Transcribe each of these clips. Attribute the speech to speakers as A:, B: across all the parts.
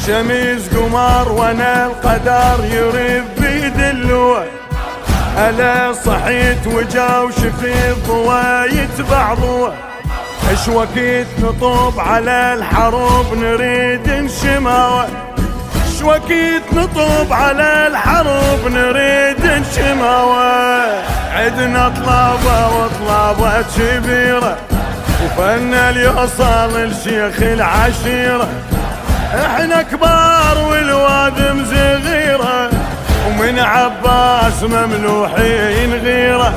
A: شمس قمر وانا القدر يريد بيد اللوى. هلا صحيت وجا وشفي الضوى يتبع ضوى. اش وقت نطوب على الحروب نريد نشماوى. اش وقت نطوب على الحروب نريد نشماوى. عدنا طلابة وطلابة كبيرة وفن يوصل لشيخ العشيرة. احنا كبار والوادم صغيرة ومن عباس مملوحين غيرة.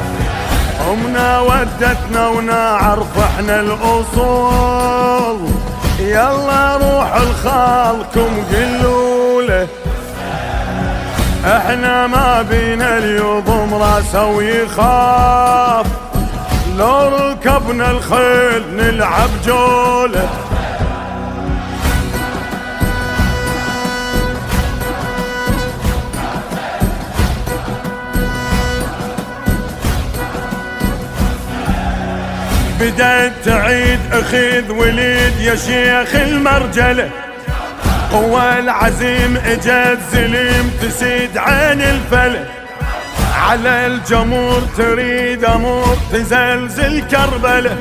A: امنا ودتنا ونعرف احنا الاصول. يلا روح لخالكم قلوا له احنا ما بينا اليوم راسه ويخاف. لو ركبنا الخيل نلعب جوله. بدأت تعيد اخذ وليد يا شيخ المرجله. قوى العزيم اجت زليم تسيد عين الفلك. على الجمهور تريد امور تزلزل كربله.